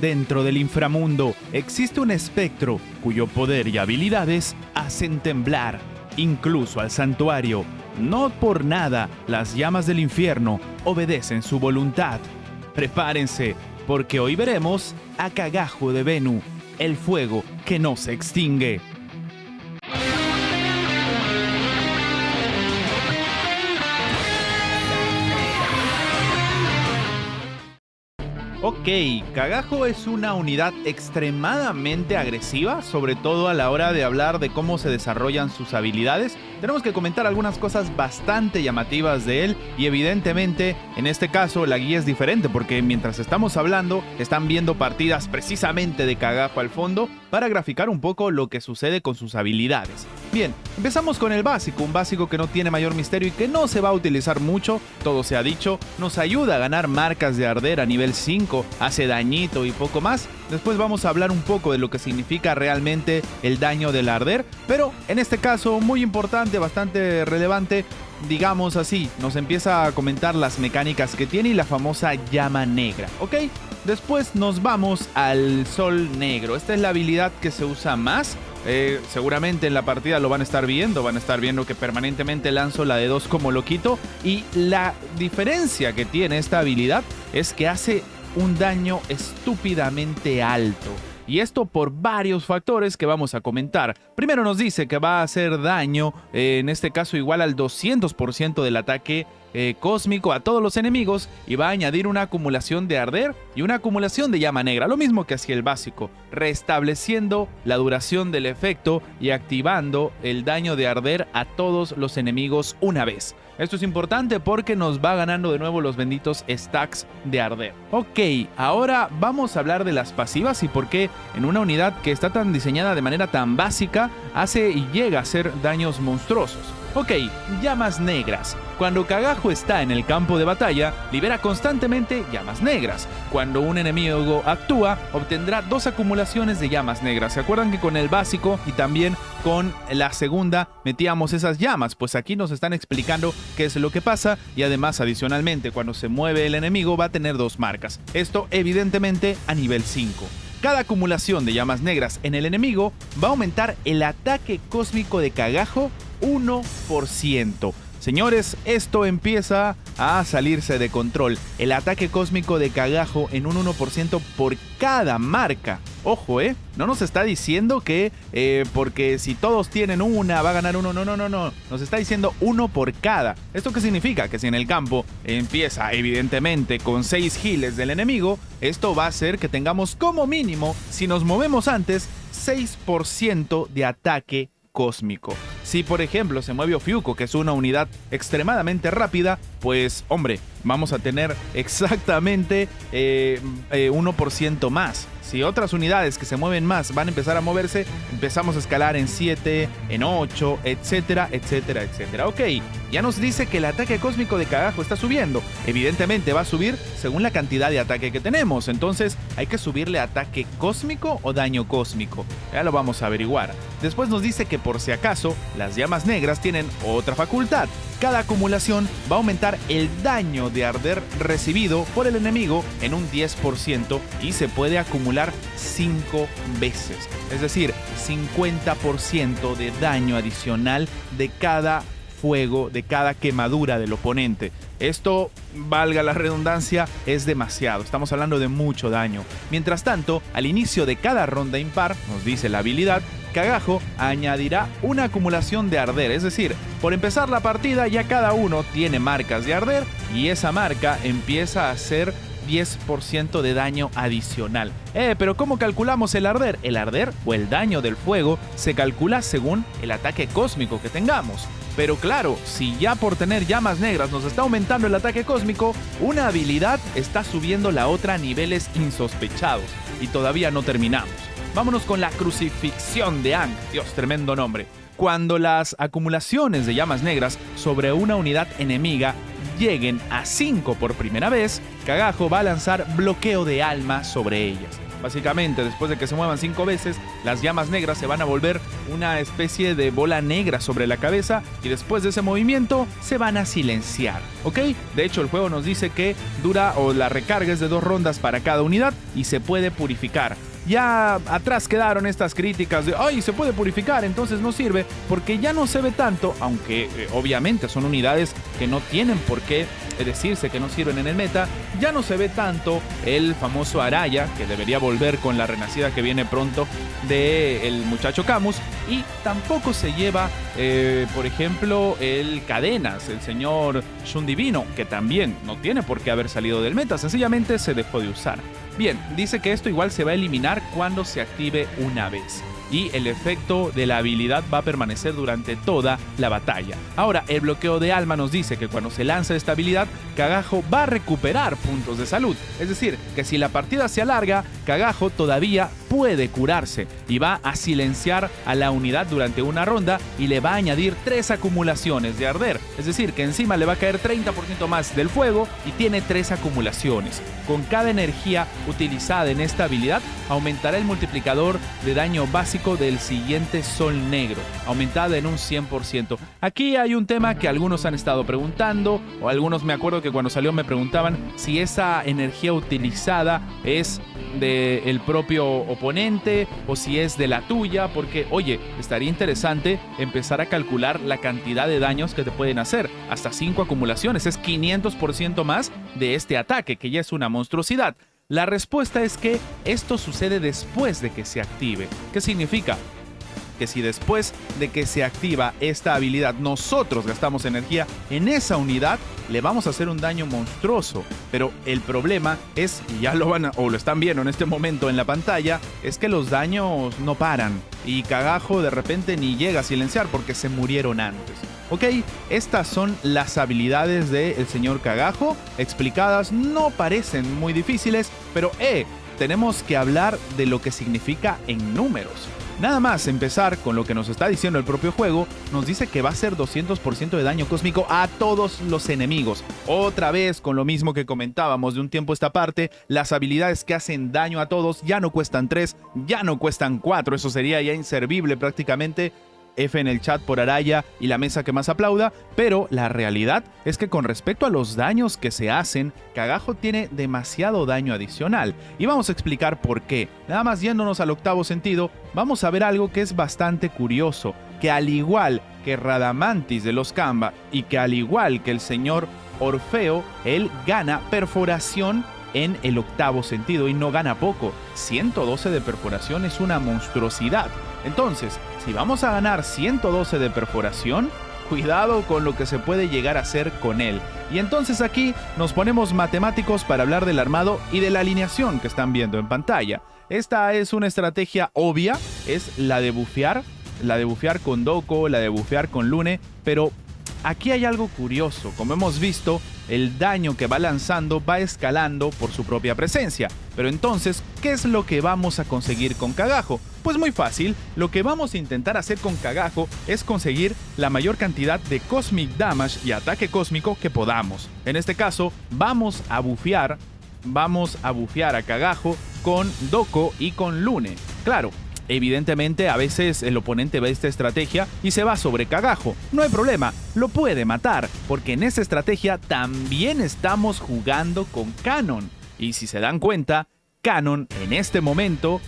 Dentro del inframundo existe un espectro cuyo poder y habilidades hacen temblar, incluso al santuario. No por nada las llamas del infierno obedecen su voluntad. Prepárense, porque hoy veremos a Cagajo de Venu, el fuego que no se extingue. Ok, Cagajo es una unidad extremadamente agresiva, sobre todo a la hora de hablar de cómo se desarrollan sus habilidades. Tenemos que comentar algunas cosas bastante llamativas de él y evidentemente en este caso la guía es diferente porque mientras estamos hablando están viendo partidas precisamente de Cagajo al fondo para graficar un poco lo que sucede con sus habilidades. Bien, empezamos con el básico, un básico que no tiene mayor misterio y que no se va a utilizar mucho, todo se ha dicho, nos ayuda a ganar marcas de arder a nivel 5, hace dañito y poco más. Después vamos a hablar un poco de lo que significa realmente el daño del arder, pero en este caso muy importante, bastante relevante, digamos así, nos empieza a comentar las mecánicas que tiene y la famosa llama negra, ¿ok? Después nos vamos al sol negro, esta es la habilidad que se usa más. Seguramente en la partida lo van a estar viendo que permanentemente lanzo la de 2 como loquito y la diferencia que tiene esta habilidad es que hace un daño estúpidamente alto. Y esto por varios factores que vamos a comentar. Primero nos dice que va a hacer daño, en este caso igual al 200% del ataque cósmico a todos los enemigos y va a añadir una acumulación de arder y una acumulación de llama negra, lo mismo que hacía el básico, restableciendo la duración del efecto y activando el daño de arder a todos los enemigos una vez. Esto es importante porque nos va ganando de nuevo los benditos stacks de arder. Ok, ahora vamos a hablar de las pasivas y por qué en una unidad que está tan diseñada de manera tan básica hace y llega a hacer daños monstruosos. Ok, llamas negras. Cuando Cagajo está en el campo de batalla, libera constantemente llamas negras. Cuando un enemigo actúa, obtendrá 2 acumulaciones de llamas negras. ¿Se acuerdan que con el básico y también con la segunda metíamos esas llamas? Pues aquí nos están explicando qué es lo que pasa y además adicionalmente cuando se mueve el enemigo va a tener 2 marcas. Esto evidentemente a nivel 5. Cada acumulación de llamas negras en el enemigo va a aumentar el ataque cósmico de Cagajo 1%. Señores, esto empieza a salirse de control. El ataque cósmico de Cagajo en un 1% por cada marca. Ojo, no nos está diciendo que porque si todos tienen una va a ganar uno. No. Nos está diciendo 1 por cada. ¿Esto qué significa? Que si en el campo empieza evidentemente con 6 heals del enemigo, esto va a hacer que tengamos como mínimo, si nos movemos antes, 6% de ataque cósmico. Si por ejemplo se mueve Ofiuco, que es una unidad extremadamente rápida, pues hombre, vamos a tener exactamente 1% más. Si otras unidades que se mueven más van a empezar a moverse, empezamos a escalar en 7, en 8, etcétera, etcétera, etcétera. Ok, ya nos dice que el ataque cósmico de Cagajo está subiendo. Evidentemente va a subir según la cantidad de ataque que tenemos. Entonces, ¿hay que subirle ataque cósmico o daño cósmico? Ya lo vamos a averiguar. Después nos dice que por si acaso, las llamas negras tienen otra facultad. Cada acumulación va a aumentar el daño de arder recibido por el enemigo en un 10% y se puede acumular 5 veces. Es decir, 50% de daño adicional de cada fuego, de cada quemadura del oponente. Esto, valga la redundancia, es demasiado. Estamos hablando de mucho daño. Mientras tanto, al inicio de cada ronda impar, nos dice la habilidad, Cagajo añadirá una acumulación de arder, es decir, por empezar la partida ya cada uno tiene marcas de arder y esa marca empieza a hacer 10% de daño adicional. Pero ¿cómo calculamos el arder? El arder o el daño del fuego se calcula según el ataque cósmico que tengamos. Pero claro, si ya por tener llamas negras nos está aumentando el ataque cósmico, una habilidad está subiendo la otra a niveles insospechados y todavía no terminamos. Vámonos con la crucifixión de Ankh. Dios, tremendo nombre. Cuando las acumulaciones de llamas negras sobre una unidad enemiga lleguen a 5 por primera vez, Kagaho va a lanzar bloqueo de alma sobre ellas. Básicamente, después de que se muevan 5 veces, las llamas negras se van a volver una especie de bola negra sobre la cabeza y después de ese movimiento se van a silenciar, ¿ok? De hecho, el juego nos dice que la recarga es de 2 rondas para cada unidad y se puede purificar. Ya atrás quedaron estas críticas de ¡ay, se puede purificar! Entonces no sirve, porque ya no se ve tanto, aunque obviamente son unidades que no tienen por qué decirse que no sirven en el meta. Ya no se ve tanto el famoso Araya, que debería volver con la renacida que viene pronto del muchacho Camus, y tampoco se lleva, por ejemplo, el Cadenas, el señor Shun Divino, que también no tiene por qué haber salido del meta, sencillamente se dejó de usar. Bien, dice que esto igual se va a eliminar cuando se active una vez y el efecto de la habilidad va a permanecer durante toda la batalla. Ahora, el bloqueo de alma nos dice que cuando se lanza esta habilidad, Kagaho va a recuperar puntos de salud. Es decir, que si la partida se alarga, Kagaho todavía puede curarse y va a silenciar a la unidad durante una ronda y le va a añadir 3 acumulaciones de arder. Es decir, que encima le va a caer 30% más del fuego y tiene 3 acumulaciones. Con cada energía utilizada en esta habilidad, aumentará el multiplicador de daño básico del siguiente Sol Negro, aumentada en un 100%. Aquí hay un tema que algunos han estado preguntando, o algunos me acuerdo que cuando salió me preguntaban si esa energía utilizada es del propio oponente o si es de la tuya, porque oye, estaría interesante empezar a calcular la cantidad de daños que te pueden hacer. Hasta 5 acumulaciones, es 500% más de este ataque, que ya es una monstruosidad. La respuesta es que esto sucede después de que se active. ¿Qué significa? Que si después de que se activa esta habilidad nosotros gastamos energía en esa unidad, le vamos a hacer un daño monstruoso. Pero el problema es, y ya lo lo están viendo en este momento en la pantalla, es que los daños no paran y Kagaho de repente ni llega a silenciar porque se murieron antes. Ok, estas son las habilidades del señor Kagaho, explicadas, no parecen muy difíciles, pero tenemos que hablar de lo que significa en números. Nada más empezar con lo que nos está diciendo el propio juego, nos dice que va a ser 200% de daño cósmico a todos los enemigos. Otra vez con lo mismo que comentábamos de un tiempo a esta parte, las habilidades que hacen daño a todos ya no cuestan 3, ya no cuestan 4, eso sería ya inservible prácticamente. F en el chat por Araya y la mesa que más aplauda, pero la realidad es que con respecto a los daños que se hacen, Kagaho tiene demasiado daño adicional y vamos a explicar por qué. Nada más yéndonos al octavo sentido, vamos a ver algo que es bastante curioso, que al igual que Radamantis de los Kamba y que al igual que el señor Orfeo, él gana perforación en el octavo sentido y no gana poco. 112 de perforación es una monstruosidad. Entonces, si vamos a ganar 112 de perforación, cuidado con lo que se puede llegar a hacer con él. Y entonces aquí nos ponemos matemáticos para hablar del armado y de la alineación que están viendo en pantalla. Esta es una estrategia obvia, es la de bufear con Doko, la de bufear con Lune, pero aquí hay algo curioso. Como hemos visto, el daño que va lanzando va escalando por su propia presencia. Pero entonces, ¿qué es lo que vamos a conseguir con Kagaho? Pues muy fácil, lo que vamos a intentar hacer con Kagaho es conseguir la mayor cantidad de Cosmic Damage y ataque cósmico que podamos. En este caso, vamos a bufear a Kagaho con Doko y con Lune. Claro, evidentemente a veces el oponente ve esta estrategia y se va sobre Kagaho. No hay problema, lo puede matar, porque en esta estrategia también estamos jugando con Canon. Y si se dan cuenta, Canon en este momento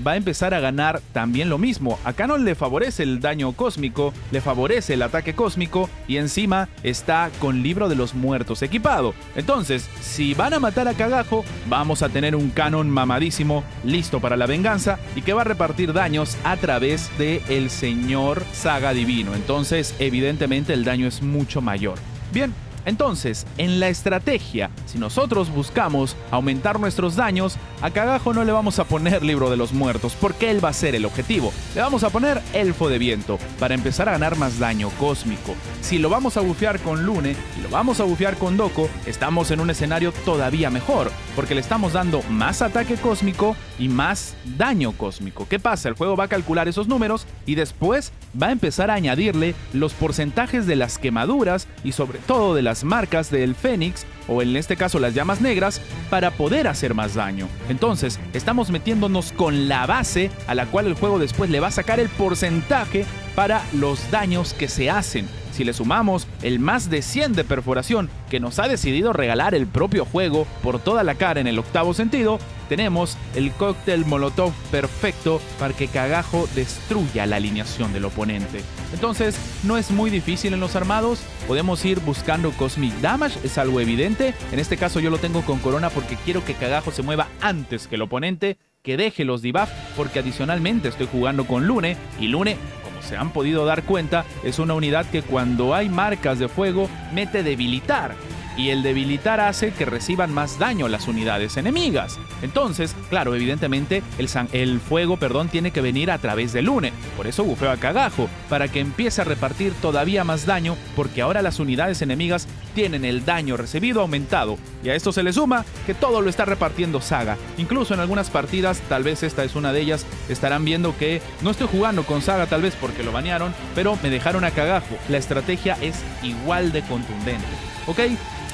va a empezar a ganar también lo mismo. A Canon le favorece el daño cósmico, le favorece el ataque cósmico y encima está con Libro de los Muertos equipado. Entonces, si van a matar a Kagaho, vamos a tener un Canon mamadísimo, listo para la venganza y que va a repartir daños a través del señor Saga Divino. Entonces, evidentemente el daño es mucho mayor. Bien. Entonces, en la estrategia, si nosotros buscamos aumentar nuestros daños, a Kagaho no le vamos a poner Libro de los Muertos, porque él va a ser el objetivo. Le vamos a poner Elfo de Viento, para empezar a ganar más daño cósmico. Si lo vamos a bufear con Lune y lo vamos a bufear con Doko, estamos en un escenario todavía mejor, porque le estamos dando más ataque cósmico y más daño cósmico. ¿Qué pasa? El juego va a calcular esos números y después va a empezar a añadirle los porcentajes de las quemaduras y sobre todo de las marcas del Fénix, o en este caso las llamas negras, para poder hacer más daño. Entonces, estamos metiéndonos con la base a la cual el juego después le va a sacar el porcentaje para los daños que se hacen. Si le sumamos el más de 100 de perforación que nos ha decidido regalar el propio juego por toda la cara en el octavo sentido, tenemos el cóctel molotov perfecto para que Cagajo destruya la alineación del oponente. Entonces, no es muy difícil en los armados, podemos ir buscando Cosmic Damage, es algo evidente. En este caso yo lo tengo con Corona porque quiero que Cagajo se mueva antes que el oponente, que deje los debuff, porque adicionalmente estoy jugando con Lune, y Lune, como se han podido dar cuenta, es una unidad que cuando hay marcas de fuego mete debilitar, y el debilitar hace que reciban más daño las unidades enemigas. Entonces, claro, evidentemente el fuego tiene que venir a través de Lune. Por eso bufeo a Cagajo, para que empiece a repartir todavía más daño, porque ahora las unidades enemigas tienen el daño recibido aumentado. Y a esto se le suma que todo lo está repartiendo Saga. Incluso en algunas partidas, tal vez esta es una de ellas, estarán viendo que no estoy jugando con Saga, tal vez porque lo banearon, pero me dejaron a Cagajo. La estrategia es igual de contundente. ¿Ok?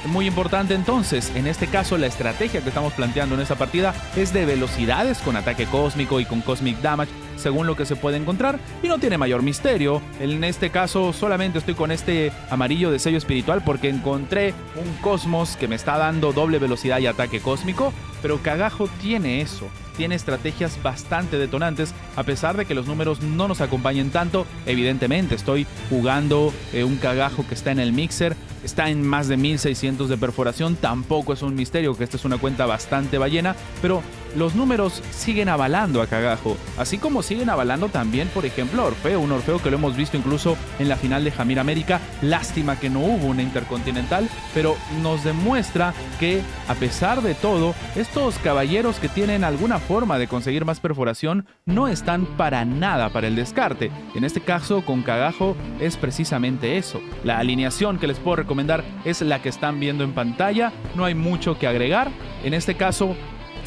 Muy importante entonces, en este caso la estrategia que estamos planteando en esta partida es de velocidades con ataque cósmico y con Cosmic Damage, según lo que se puede encontrar, y no tiene mayor misterio. En este caso solamente estoy con este amarillo de sello espiritual porque encontré un Cosmos que me está dando doble velocidad y ataque cósmico, pero Cagajo tiene eso. Tiene estrategias bastante detonantes, a pesar de que los números no nos acompañen tanto. Evidentemente estoy jugando un Cagajo que está en el mixer, está en más de 1600 de perforación, tampoco es un misterio que esta es una cuenta bastante ballena, pero los números siguen avalando a Cagajo, así como siguen avalando también, por ejemplo, a Orfeo, un Orfeo que lo hemos visto incluso en la final de Jamir América. Lástima que no hubo una intercontinental, pero nos demuestra que, a pesar de todo, estos caballeros que tienen alguna forma de conseguir más perforación no están para nada para el descarte. En este caso, con Cagajo es precisamente eso. La alineación que les puedo recomendar es la que están viendo en pantalla, no hay mucho que agregar. En este caso,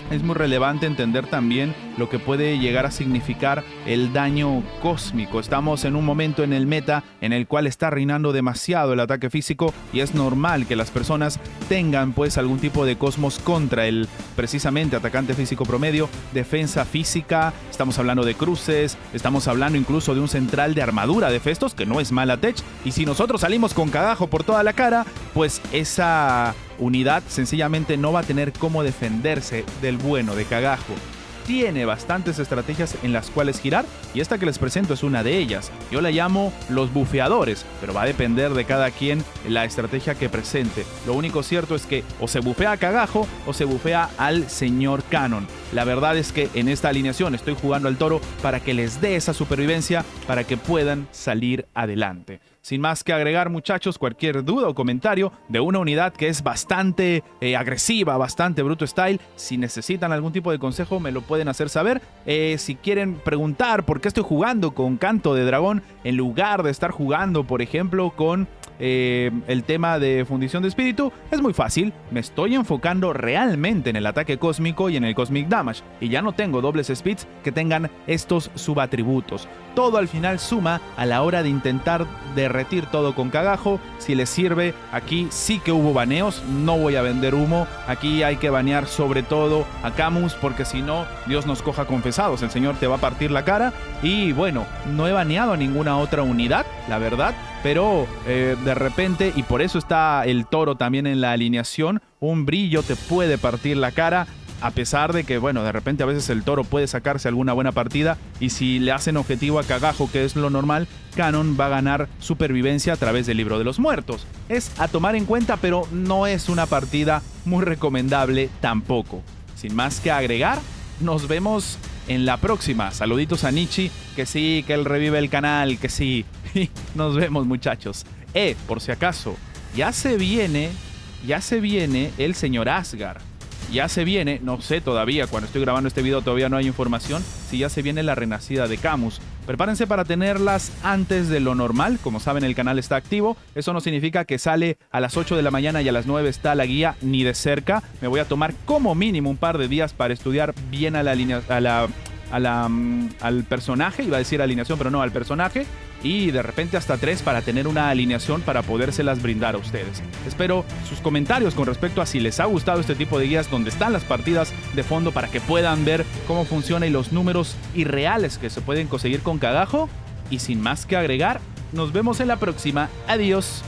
es muy relevante entender también lo que puede llegar a significar el daño cósmico. Estamos en un momento en el meta en el cual está reinando demasiado el ataque físico y es normal que las personas tengan pues algún tipo de cosmos contra el precisamente atacante físico promedio, defensa física, estamos hablando de cruces, estamos hablando incluso de un central de armadura de Festos, que no es mala tech, y si nosotros salimos con Cagajo por toda la cara, pues esa unidad sencillamente no va a tener cómo defenderse del bueno de Cagajo. Tiene bastantes estrategias en las cuales girar y esta que les presento es una de ellas. Yo la llamo los bufeadores, pero va a depender de cada quien la estrategia que presente. Lo único cierto es que o se bufea a Cagajo o se bufea al señor Canon. La verdad es que en esta alineación estoy jugando al toro para que les dé esa supervivencia, para que puedan salir adelante. Sin más que agregar, muchachos, cualquier duda o comentario de una unidad que es bastante agresiva, bastante Bruto Style, si necesitan algún tipo de consejo me lo pueden hacer saber. Si quieren preguntar por qué estoy jugando con Canto de Dragón en lugar de estar jugando, por ejemplo, con el tema de Fundición de Espíritu, es muy fácil. Me estoy enfocando realmente en el ataque cósmico y en el Cosmic Damage, y ya no tengo dobles speeds que tengan estos subatributos. Todo al final suma a la hora de intentar derretir todo con Cagajo. Si les sirve, aquí sí que hubo baneos, no voy a vender humo. Aquí hay que banear sobre todo a Camus, porque si no, Dios nos coja confesados, el señor te va a partir la cara. Y bueno, no he baneado a ninguna otra unidad, la verdad, pero de repente, y por eso está el toro también en la alineación, un brillo te puede partir la cara. A pesar de que, bueno, de repente a veces el toro puede sacarse alguna buena partida, y si le hacen objetivo a Cagajo, que es lo normal, Canon va a ganar supervivencia a través del libro de los muertos. Es a tomar en cuenta, pero no es una partida muy recomendable tampoco. Sin más que agregar, nos vemos en la próxima. Saluditos a Nichi, que sí, que él revive el canal, que sí. Nos vemos, muchachos. Por si acaso, ya se viene el señor Asgard. Ya se viene, no sé todavía, cuando estoy grabando este video todavía no hay información, si ya se viene la renacida de Camus. Prepárense para tenerlas antes de lo normal. Como saben, el canal está activo. Eso no significa que sale a las 8 de la mañana y a las 9 está la guía, ni de cerca. Me voy a tomar como mínimo un par de días para estudiar bien a la línea, al personaje, iba a decir alineación, pero no, al personaje, y de repente hasta 3 para tener una alineación para podérselas brindar a ustedes. Espero sus comentarios con respecto a si les ha gustado este tipo de guías donde están las partidas de fondo para que puedan ver cómo funciona y los números irreales que se pueden conseguir con Cagajo. Y sin más que agregar, nos vemos en la próxima. Adiós.